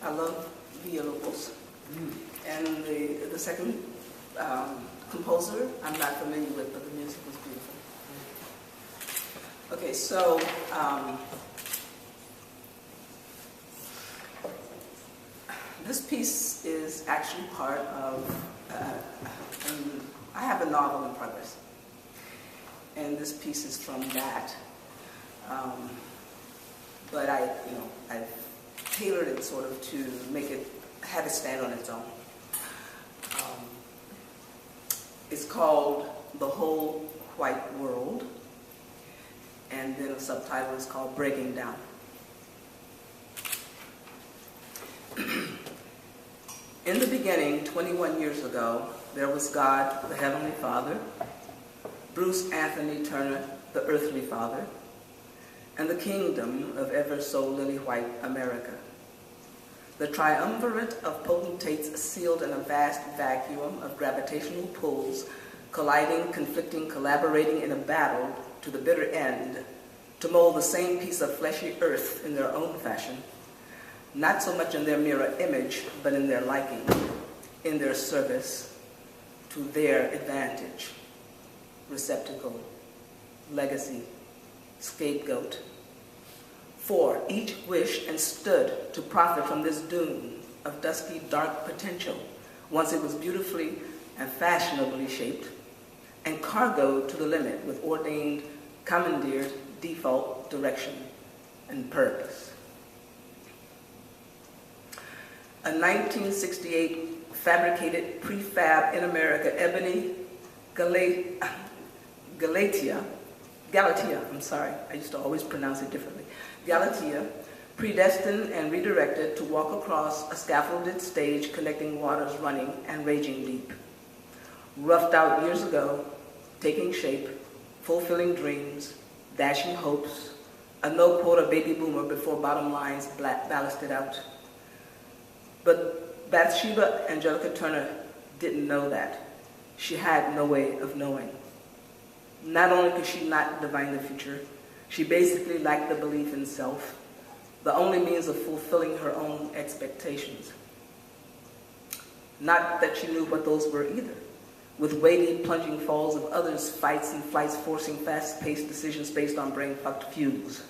I love Villalobos. And the second composer I'm not familiar with, but the music was beautiful. Okay, so this piece is actually part of, I have a novel in progress, and this piece is from that. But I've tailored it sort of to make it, have it stand on its own. It's called The Whole White World, and then a subtitle is called Breaking Down. In the beginning, 21 years ago, there was God, the Heavenly Father, Bruce Anthony Turner, the Earthly Father, and the kingdom of ever so lily-white America. The triumvirate of potentates sealed in a vast vacuum of gravitational pulls, colliding, conflicting, collaborating in a battle to the bitter end, to mold the same piece of fleshy earth in their own fashion, not so much in their mirror image, but in their liking, in their service, to their advantage, receptacle, legacy, scapegoat. For each wished and stood to profit from this dune of dusky, dark potential, once it was beautifully and fashionably shaped, and cargoed to the limit with ordained, commandeered default direction and purpose. A 1968 fabricated prefab in America, ebony Galatia, I used to always pronounce it differently. Galatia, predestined and redirected to walk across a scaffolded stage connecting waters running and raging deep. Roughed out years ago, taking shape, fulfilling dreams, dashing hopes, a no-quota baby boomer before bottom lines ballasted out. But Bathsheba Angelica Turner didn't know that. She had no way of knowing. Not only could she not divine the future, she basically lacked the belief in self, the only means of fulfilling her own expectations. Not that she knew what those were either, with weighty, plunging falls of others' fights and flights forcing fast-paced decisions based on brain-fucked fugues.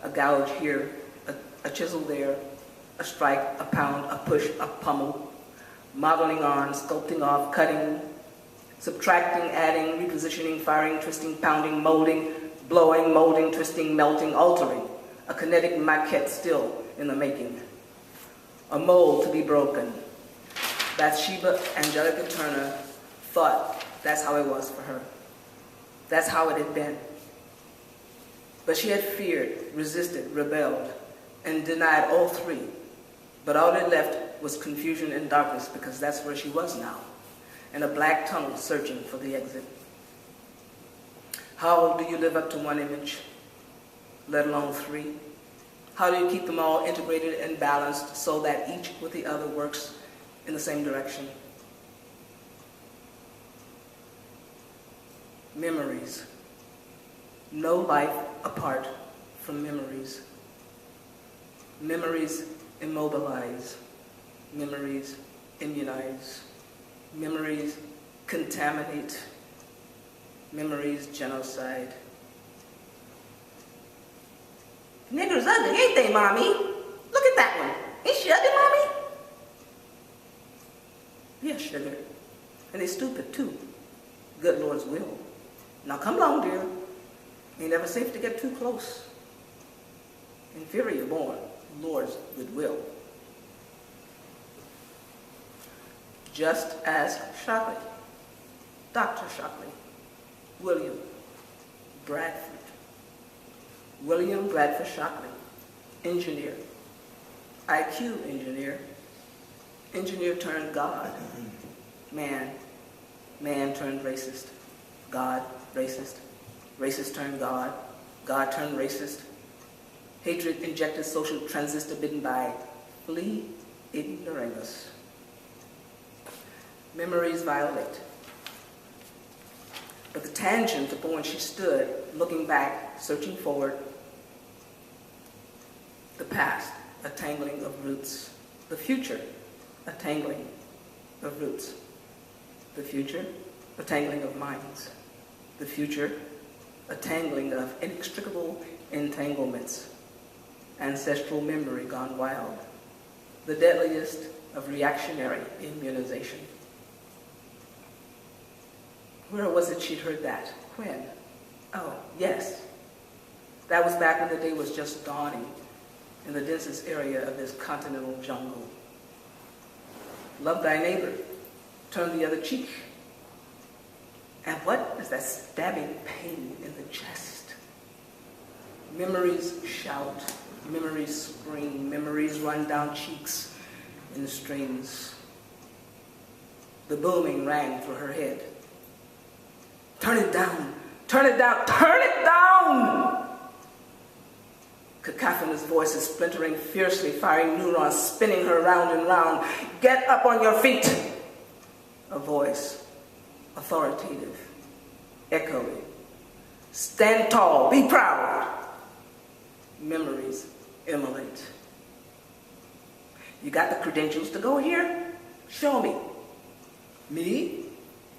A gouge here, a chisel there, a strike, a pound, a push, a pummel, modeling on, sculpting off, cutting, subtracting, adding, repositioning, firing, twisting, pounding, molding, blowing, molding, twisting, melting, altering. A kinetic maquette still in the making. A mold to be broken. Bathsheba Angelica Turner thought that's how it was for her. That's how it had been. But she had feared, resisted, rebelled, and denied all three. But all that left was confusion and darkness, because that's where she was now, in a black tunnel searching for the exit. How do you live up to one image, let alone three? How do you keep them all integrated and balanced so that each with the other works in the same direction? Memories. No life apart from memories. Memories immobilize. Memories immunize. Memories contaminate. Memories genocide. Nigger's ugly, ain't they, mommy? Look at that one. Ain't she ugly, mommy? Yes, sugar. And they stupid, too. Good Lord's will. Now come along, dear. Ain't never safe to get too close. Inferior born, Lord's goodwill. Just as Shockley, Dr. Shockley, William Bradford. William Bradford Shockley, engineer, IQ engineer, engineer turned God, man turned racist, God racist, racist turned God, God turned racist, hatred injected social transistor bidden by flea ignoramus. Memories violate. But the tangent upon which she stood, looking back, searching forward, the past a tangling of roots. The future, a tangling of roots. The future, a tangling of minds. The future, a tangling of inextricable entanglements. Ancestral memory gone wild. The deadliest of reactionary immunization. Where was it she'd heard that? When? Oh, yes. That was back when the day was just dawning in the densest area of this continental jungle. Love thy neighbor. Turn the other cheek. And what is that stabbing pain in the chest? Memories shout. Memories scream. Memories run down cheeks in strings. The booming rang through her head. Turn it down. Turn it down. Turn it down! Cacophonous voices splintering fiercely, firing neurons, spinning her round and round. Get up on your feet! A voice, authoritative, echoing. Stand tall, be proud. Memories immolate. You got the credentials to go here? Show me. Me?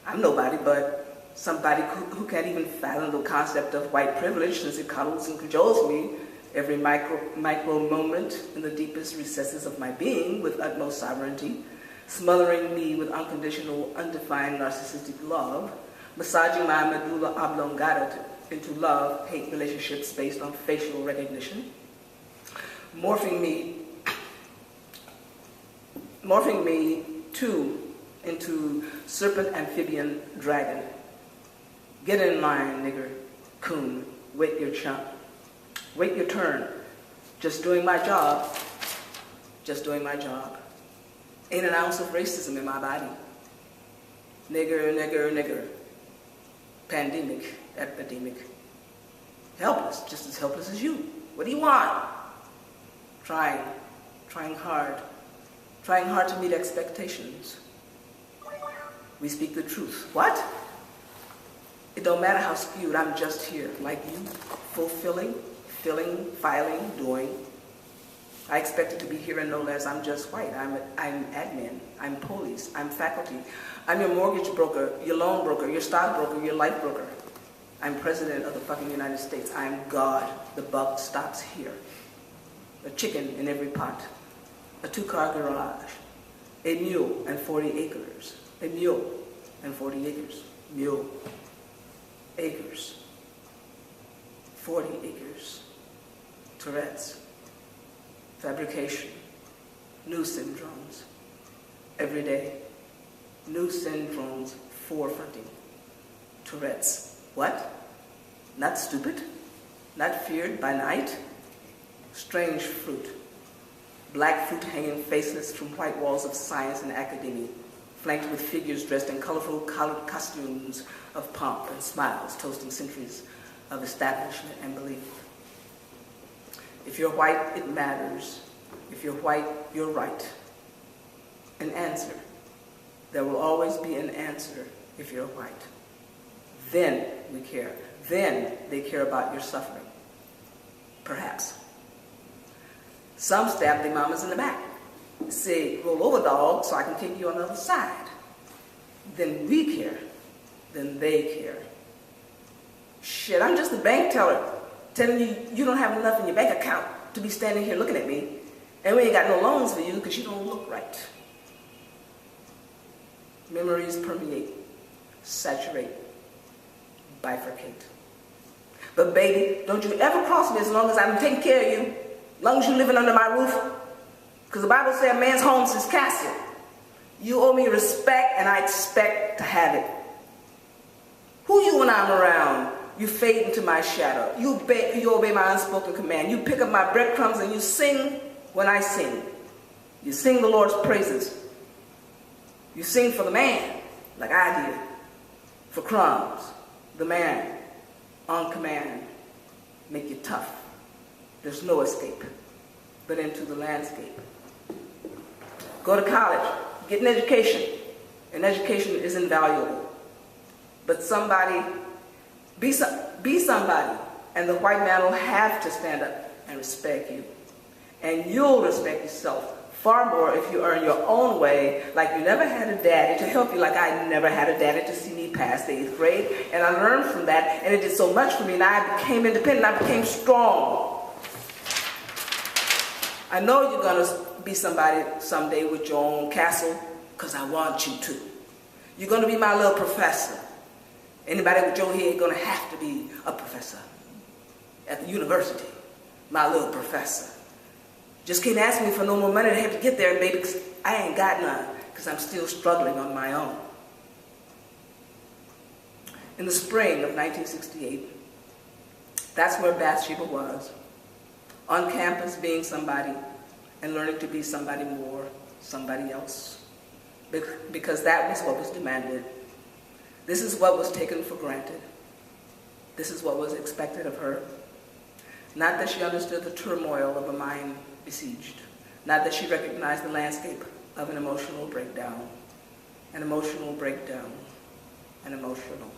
I'm nobody but somebody who can't even fathom the concept of white privilege since it cuddles and cajoles me every micro moment in the deepest recesses of my being with utmost sovereignty, smothering me with unconditional, undefined narcissistic love, massaging my medulla oblongata into love-hate relationships based on facial recognition, morphing me into serpent, amphibian, dragon. Get in line, nigger, coon, wait your chump. Wait your turn. Just doing my job. Just doing my job. Ain't an ounce of racism in my body. Nigger, nigger, nigger. Pandemic, epidemic. Helpless, just as helpless as you. What do you want? Trying hard to meet expectations. We speak the truth. What? It don't matter how skewed, I'm just here, like you, fulfilling, filling, filing, doing. I expected to be here and no less. I'm just white. I'm admin. I'm police. I'm faculty. I'm your mortgage broker, your loan broker, your stock broker, your life broker. I'm president of the fucking United States. I'm God. The buck stops here. A chicken in every pot. A 2-car garage. A mule and 40 acres. A mule and 40 acres. Mule. Acres. 40 acres. Tourette's. Fabrication. New syndromes. Every day. New syndromes forefronting. Tourette's. What? Not stupid? Not feared by night? Strange fruit. Black fruit hanging faceless from white walls of science and academia, flanked with figures dressed in colorful colored costumes of pomp and smiles, toasting centuries of establishment and belief. If you're white, it matters. If you're white, you're right. An answer. There will always be an answer if you're white. Then we care. Then they care about your suffering. Perhaps. Some stab their mamas in the back. Say, roll over, dog, so I can take you on the other side. Then we care. Then they care. Shit, I'm just a bank teller telling you you don't have enough in your bank account to be standing here looking at me. And we ain't got no loans for you because you don't look right. Memories permeate, saturate, bifurcate. But baby, don't you ever cross me as long as I'm taking care of you, as long as you're living under my roof. Because the Bible says a man's home is his castle. You owe me respect and I expect to have it. Who you when I'm around? You fade into my shadow. You obey my unspoken command. You pick up my breadcrumbs and you sing when I sing. You sing the Lord's praises. You sing for the man, like I did. For crumbs, the man, on command, make you tough. There's no escape, but into the landscape. Go to college, get an education. An education is invaluable. But somebody, be somebody, and the white man will have to stand up and respect you. And you'll respect yourself far more if you earn your own way, like you never had a daddy to help you, like I never had a daddy to see me past the 8th grade. And I learned from that, and it did so much for me, and I became independent, I became strong. I know you're going to be somebody someday with your own castle, because I want you to. You're going to be my little professor. Anybody with your head going to have to be a professor at the university, my little professor. Just can't ask me for no more money to have to get there, baby, because I ain't got none, because I'm still struggling on my own. In the spring of 1968, that's where Bathsheba was, on campus being somebody and learning to be somebody more, somebody else, because that was what was demanded. This is what was taken for granted. This is what was expected of her. Not that she understood the turmoil of a mind besieged. Not that she recognized the landscape of an emotional breakdown, an emotional breakdown, an emotional